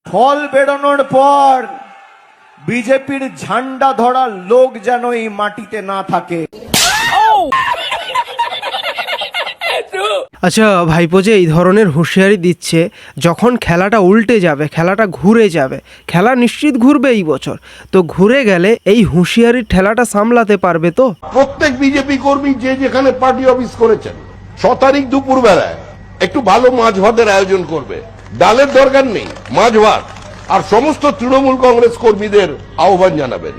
ফল বেরোনোর পর বিজেপির ঝান্ডা ধরা লোক যেন এই মাটিতে না থাকে। আচ্ছা ভাইপো যে এই ধরনের হুঁশিয়ারি দিচ্ছে, যখন খেলাটা উল্টে যাবে, খেলাটা ঘুরে যাবে, খেলা নিশ্চিত ঘুরবে এই বছর, তো ঘুরে গেলে এই হুঁশিয়ারির ঠেলাটা সামলাতে পারবে তো? প্রত্যেক বিজেপি কর্মী যে যেখানে পার্টি অফিস করেছেন 6 তারিখ দুপুর বেলায় একটু ভালো মাছ ভাতের আয়োজন করবে। ডালের দরকার নেই, মাছ ভাত। আর সমস্ত তৃণমূল কংগ্রেস কর্মীদের আহ্বান জানাবেন,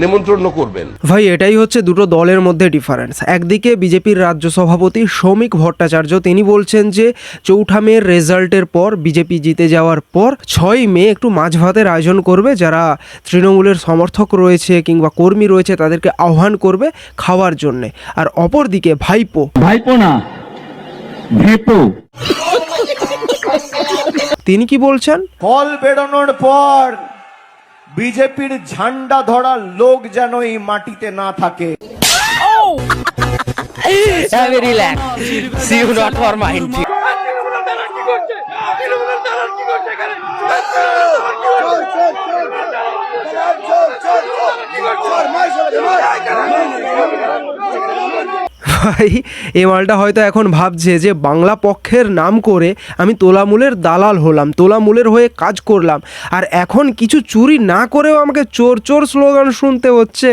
নিমন্ত্রণ করবেন। ভাই এটাই হচ্ছে দুটো দলের মধ্যে ডিফারেন্স। একদিকে বিজেপির রাজ্য সভাপতি সৌমিক ভট্টাচার্য, তিনি বলছেন যে 4 মের রেজাল্টের পর, বিজেপি জিতে যাওয়ার পর 6 মে একটু মাছ ভাতের আয়োজন করবে, যারা তৃণমূলের সমর্থক রয়েছে কিংবা কর্মী রয়েছে তাদেরকে আহ্বান করবে খাওয়ার জন্যে। আর অপরদিকে ভাইপো না ভেপো, তিনি কি বলছেন? ফল বেরোনোর পর বিজেপির ঝান্ডা ধরা লোক যেন এই মাটিতে না থাকে। ভাই এই মালটা হয়তো এখন ভাবছে যে বাংলা পক্ষের নাম করে আমি তোলামূলের দালাল হলাম, তোলামূলের হয়ে কাজ করলাম, আর এখন কিছু চুরি না করেও আমাকে চোর চোর স্লোগান শুনতে হচ্ছে।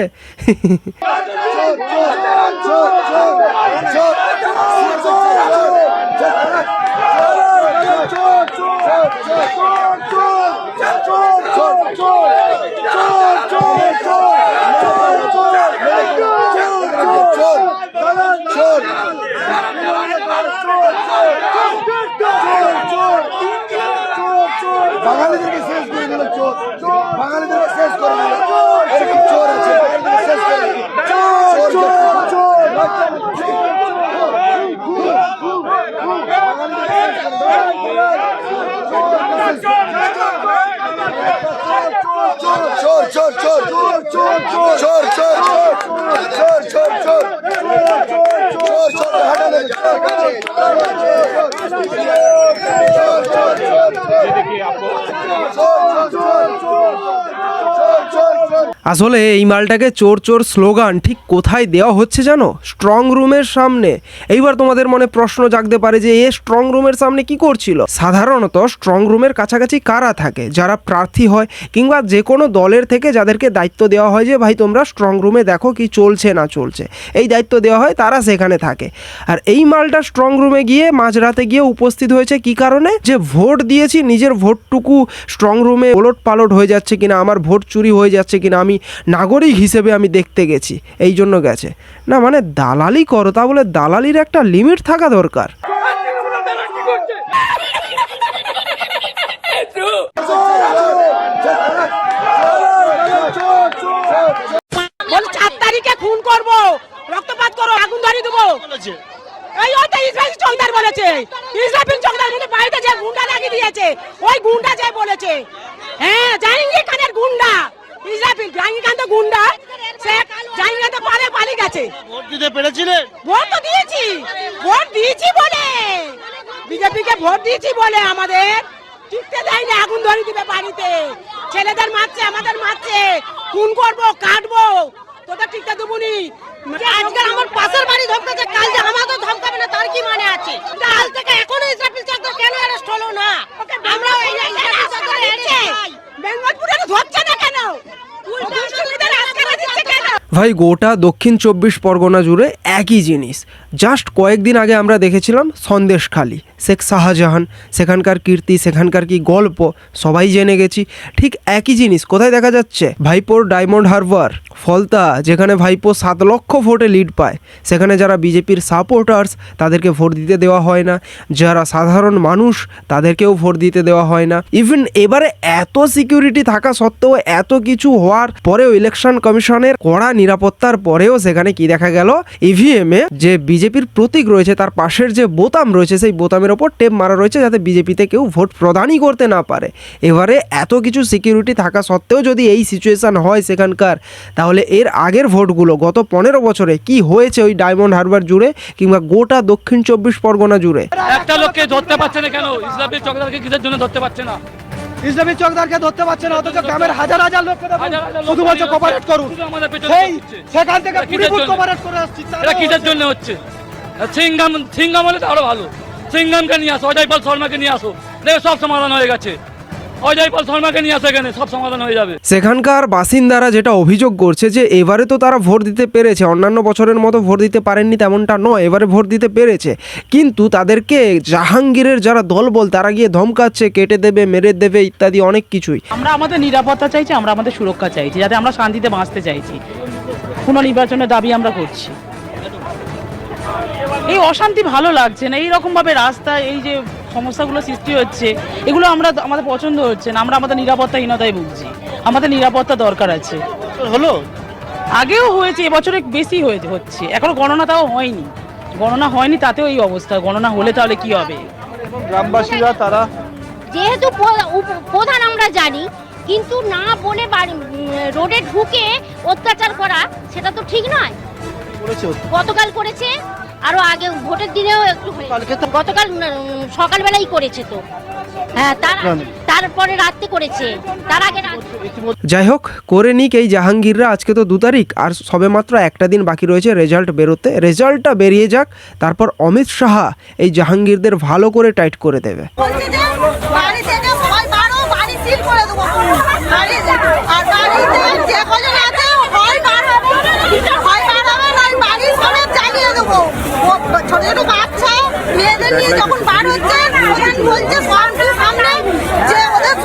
বাঙালিদেরকে শেষ করে দিল চোর, বাঙালিদেরকে শেষ করে দিল এরকম চোর আছে, শেষ করে দিল চোর চোর চোর চোর চোর চোর চোর চোর চোর চোর চোর চোর চোর চোর হাঁটালে আসলে এই মালটাকে চোর চোর স্লোগান ঠিক কোথায় দেওয়া হচ্ছে জানো? স্ট্রং রুমের সামনে। এইবার তোমাদের মনে প্রশ্ন জাগতে পারে যে এ স্ট্রং রুমের সামনে কি করছিল? সাধারণত স্ট্রং রুমের কাছাকাছি কারা থাকে? যারা প্রার্থী হয় কিংবা যে কোনো দলের থেকে যাদেরকে দায়িত্ব দেওয়া হয় যে ভাই তোমরা স্ট্রং রুমে দেখো কি চলছে না চলছে, এই দায়িত্ব দেওয়া হয়, তারা সেখানে থাকে। আর এই মালটা স্ট্রং রুমে গিয়ে মাঝরাতে গিয়ে উপস্থিত হয়েছে কি কারণে? যে ভোট দিয়েছি, নিজের ভোটটুকু স্ট্রং রুমে ওলট পালট হয়ে যাচ্ছে কিনা, আমার ভোট চুরি হয়ে যাচ্ছে কিনা, আমি নাগরিক হিসেবে আমি দেখতে গেছি, এই জন্য গেছে। না মানে দালালি করো, তা বলে দালালির একটা লিমিট থাকা দরকার। বল 4 তারিখে খুন করব, রক্তপাত করো, আগুন ধরিয়ে দেবো। এই ওইটা ইসরাফিল চৌধুরী বলেছে, ইসরাফিল চৌধুরী বলে বাড়িতে যে গুন্ডা লাগিয়ে দিয়েছে, ওই গুন্ডা যে বলেছে। হ্যাঁ জাহাঙ্গীর খানের গুন্ডা ইসরাফিল, জাহাঙ্গীর খান তো গুন্ডা, সে জাহাঙ্গীর খান তো পালিয়ে গেছে। ভোট দিতে পেরেছিলেন? ভোট তো দিয়েছি, ভোট দিয়েছি বলে, বিজেপিকে ভোট দিয়েছি বলে আমাদের টিকতে দেয় না, আগুন ধরিয়ে দিবে বাড়িতে, ছেলেদের মারছে, আমাদের মারছে, খুন করবো, কাটবো, তোদের টিকতে দেবো নি। আজকাল আমার পাশের বাড়ি ধমকাছে, কাল যে আমাকে ধমকাবে না তার কি মানে আছে? কাল থেকে এখনো ইসরাফিল চৌধুরী কেন অ্যারেস্ট হলো না? আমরা এই ইসরাফিল চৌধুরী বেঙ্গলপুরে ধরছে না কেন? দুষ্কৃতীদের আজকারা দিচ্ছে কেন? ভাই গোটা দক্ষিণ 24 পরগনা জুড়ে একই জিনিস। জাস্ট কয়েকদিন আগে আমরা দেখেছিলাম সন্দেশখালি, শেখ শাহজাহান, সেখানকার কীর্তি, সেখানকার কি গল্প সবাই জেনে গেছি। ঠিক একই জিনিস কোথায় দেখা যাচ্ছে? ভাইপোর ডায়মন্ড হারবার, ফলতা, যেখানে ভাইপো 7 লক্ষ ভোটে লিড পায়, সেখানে যারা বিজেপির সাপোর্টার্স তাদেরকে ভোট দিতে দেওয়া হয় না, যারা সাধারণ মানুষ তাদেরকেও ভোট দিতে দেওয়া হয় না। ইভেন এবারে এত সিকিউরিটি থাকা সত্ত্বেও, এত কিছু হওয়ার পরেও, ইলেকশন কমিশনের কড়া নিরাপত্তার পরেও সেখানে কি দেখা গেল? ইভিএমে যে বিজেপির প্রতীক রয়েছে তার পাশের যে বোতাম রয়েছে, সেই বোতামের ওপর টেপ মারা রয়েছে যাতে বিজেপিতে কেউ ভোট প্রদানই করতে না পারে। এবারে এত কিছু সিকিউরিটি থাকা সত্ত্বেও যদি এই সিচুয়েশন হয় সেখানকার, তাহলে এর আগের ভোটগুলো গত 15 বছরে কি হয়েছে ওই ডায়মন্ড হারবার জুড়ে কিংবা গোটা দক্ষিণ 24 পরগনা জুড়ে? একটা লোককে ধরতে পারছে না কেন? ইসরাফিল চৌধুরীকে কিসের জন্য ধরতে পারছে না? ইসলামী চকদারকে ধরতে পারছে না, অথচ গ্রামের হাজার হাজার লোককে দেখুন, হাজার হাজার লোক শুধু বলছে কোঅপারেট করুন। শুধু আমাদের পেছনে সেই হচ্ছে। সেখান থেকে এটা কিসের 20 ফুট জন্য? কোঅপারেট করে আসছি। এটা কিসের জন্য হচ্ছে? সিঙ্গাম হলে তো আরো ভালো। সিঙ্গামকে নিয়ে আসো, অজয় পাল শর্মাকে নিয়ে আসো, দেখো সব সমাধান হয়ে গেছে। অজয় পাল শর্মাকে নিয়ে আসো, এখানে সব সমাধান হয়ে যাবে। সেখানকার বাসিন্দারা যেটা অভিযোগ করছে যে এবারে তো তারা ভোট দিতে পেরেছে, অন্যান্য বছরের মতো ভোট দিতে পারেননি তেমনটা নয়, এবারে ভোট দিতে পেরেছে, কিন্তু তাদেরকে জাহাঙ্গীরের যারা দলবল তারা গিয়ে ধমকাচ্ছে, কেটে দেবে, মেরে দেবে ইত্যাদি অনেক কিছুই। আমরা আমাদের নিরাপত্তা চাইছি, আমরা আমাদের সুরক্ষা চাইছি, যাতে আমরা শান্তিতে বাঁচতে চাইছি। পুনর্নির্বাচনের দাবি আমরা করছি। এই অশান্তি ভালো লাগছে না, এইরকম ভাবে রাস্তায় এই যে সমস্যাগুলো সৃষ্টি হচ্ছে, এগুলো আমাদের পছন্দ হচ্ছে না। আমরা আমাদের নিরাপত্তাহীনতায় ভুগছি, আমাদের নিরাপত্তা দরকার আছে। হলো আগেও হয়েছে, এবছরে বেশি হচ্ছে, এখনো গণনা তাও হয়নি, গণনা হয়নি তাতেও এই অবস্থা। গণনা হলে তাহলে কি হবে? গ্রামবাসীরা তারা যেহেতু প্রধান আমরা জানি, কিন্তু না বলে রোডে ঢুকে অত্যাচার করা সেটা তো ঠিক নয়। গতকাল করেছে, আরো আগে ভোটের দিনেও একটু গতকাল সকালবেলাই করেছে তো, হ্যাঁ তারপরে রাত্রে করেছে, তার আগে যাই হোক করে নিক এই জাহাঙ্গীররা। আজকে তো 2 তারিখ, আর সবে মাত্র একটা দিন বাকি রয়েছে রেজাল্ট বেরোতে। রেজাল্টটা বেরিয়ে যাক, তারপর অমিত শাহ এই জাহাঙ্গীরদের ভালো করে টাইট করে দেবে। ছোট ছোট বাচ্চা মেয়েদের নিয়ে যখন বার হচ্ছে, বলছে সামনে যে ওদের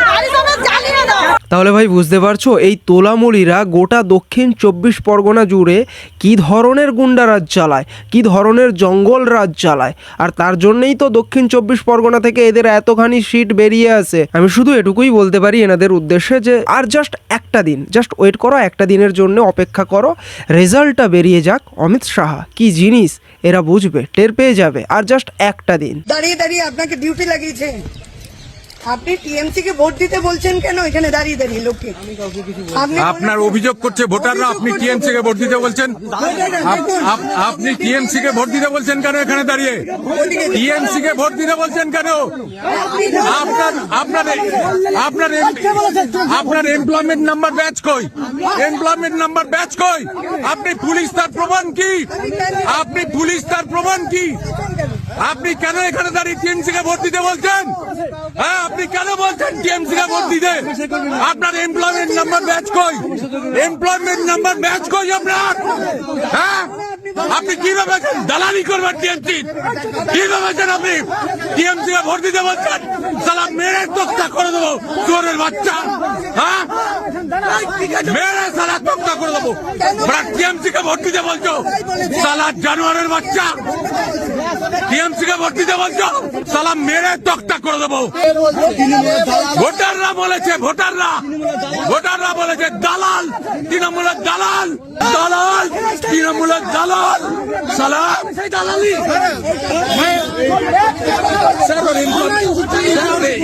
গাড়ি সমেত জ্বালিয়ে দাও। তাহলে ভাই বুঝতে পারছো এই তোলামুড়িরা গোটা দক্ষিণ 24 পরগনা জুড়ে কি ধরনের গুন্ডারাজ চালায়, কি ধরনের জঙ্গল রাজ চালায়, আর তার জন্যই তো দক্ষিণ 24 পরগনা থেকে এদের এতখানি সিট বেরিয়ে আসে। আমি শুধু এটুকুই বলতে পারি এনাদের উদ্দেশ্যে যে আর জাস্ট একটা দিন, জাস্ট ওয়েট করো, একটা দিনের জন্য অপেক্ষা করো, রেজাল্টটা বেরিয়ে যাক। অমিত শাহ কি জিনিস এরা বুঝবে, টের পেয়ে যাবে, আর জাস্ট একটা দিন। দাঁড়িয়ে দাঁড়িয়ে আপনাকে ডিউটি লাগিয়েছে, আপনি টিএমসি কে ভোট দিতে বলছেন কেন এখানে দাঁড়িয়ে দাঁড়িয়ে লোককে? আপনার অভিযোগ করছে ভোটাররা, আপনি টিএমসি কে ভোট দিতে বলছেন? আপনি টিএমসি কে ভোট দিতে বলছেন কেন এখানে দাঁড়িয়ে? টিএমসি কে ভোট দিতে বলছেন কেন? আপনার এমপ্লয়মেন্ট নাম্বার ব্যাচ কই? এমপ্লয়মেন্ট নাম্বার ব্যাচ কই? আপনি পুলিশ, তার প্রমাণ কি? আপনি পুলিশ, তার প্রমাণ কি? আপনি কেন এখানে দাঁড়িয়ে টিএমসি কে ভোট দিতে বলছেন? হ্যাঁ, আপনি কেন বলছেন টিএমসি কে ভোট দিতে? আপনার এমপ্লয়মেন্ট নাম্বার ব্যাচ কই? এমপ্লয়মেন্ট নাম্বার ব্যাচ কই আপনার? হ্যাঁ, আপনি কি ভেবেছেন দালালি করবেন টিএমসি? কি ভেবেছেন আপনি টিএমসি কে ভোট দিতে বলছেন? সালা মেরে তক্তা করে দেবো চোরের বাচ্চা। হ্যাঁ, মেরে সালা তক্তা করে দেবো। টিএমসি কে ভোট দিতে বলছো সালা জানোয়ারের বাচ্চা? টিএমসি কে ভোট দিতে বলছো সালা মেরে তক্তা করে দেবো। ভোটাররা বলেছে, ভোটাররা বলেছে দালাল, তৃণমূলের দালাল, দালাল, তৃণমূলের দালাল, সালা দালালি।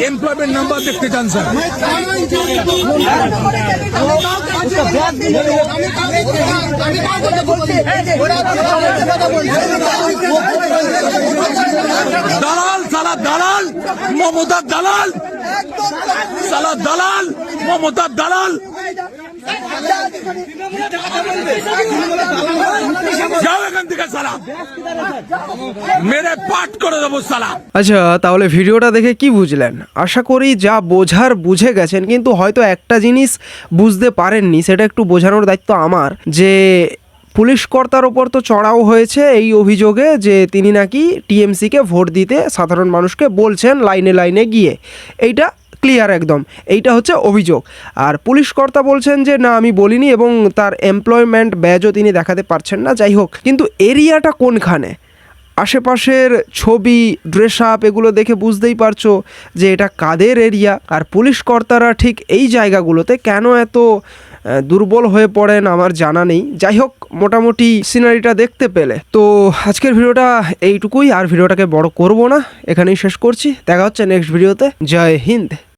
এমপ্লয়মেন্ট নাম্বার দেখতে চান স্যার? দালাল, সালা দালাল, মমতার দালাল, সালা দালাল, মমতার দালাল। যাও এখান থেকে সালা, মেরে পাট করে দেবো সালা। আচ্ছা, তাহলে ভিডিওটা দেখে কি বুঝলেন? আশা করি যা বোঝার বুঝে গেছেন, কিন্তু হয়তো একটা জিনিস বুঝতে পারেননি, সেটা একটু বোঝানোর দায়িত্ব আমার। যে পুলিশ কর্তার ওপর তো চড়াও হয়েছে এই অভিযোগে যে তিনি নাকি টিএমসিকে ভোট দিতে সাধারণ মানুষকে বলছেন লাইনে লাইনে গিয়ে। এইটা ক্লিয়ার একদম, এইটা হচ্ছে অভিযোগ। আর পুলিশ কর্তা বলছেন যে না আমি বলিনি, এবং তার এমপ্লয়মেন্ট ব্যাজও তিনি দেখাতে পারছেন না। যাই হোক, কিন্তু এরিয়াটা কোনখানে, আশেপাশের ছবি, ড্রেস আপ, এগুলো দেখে বুঝতেই পারছো যে এটা কাদের এরিয়া। আর পুলিশ কর্তারা ঠিক এই জায়গাগুলোতে কেন এত দুর্বল হয়ে পড়েন আমার জানা নেই। যাই হোক, মোটামুটি সিনারিটা দেখতে পেলে তো আজকের ভিডিওটা এইটুকুই, আর ভিডিওটাকে বড় করব না, এখানেই শেষ করছি। দেখা হচ্ছে নেক্সট ভিডিওতে। জয় হিন্দ।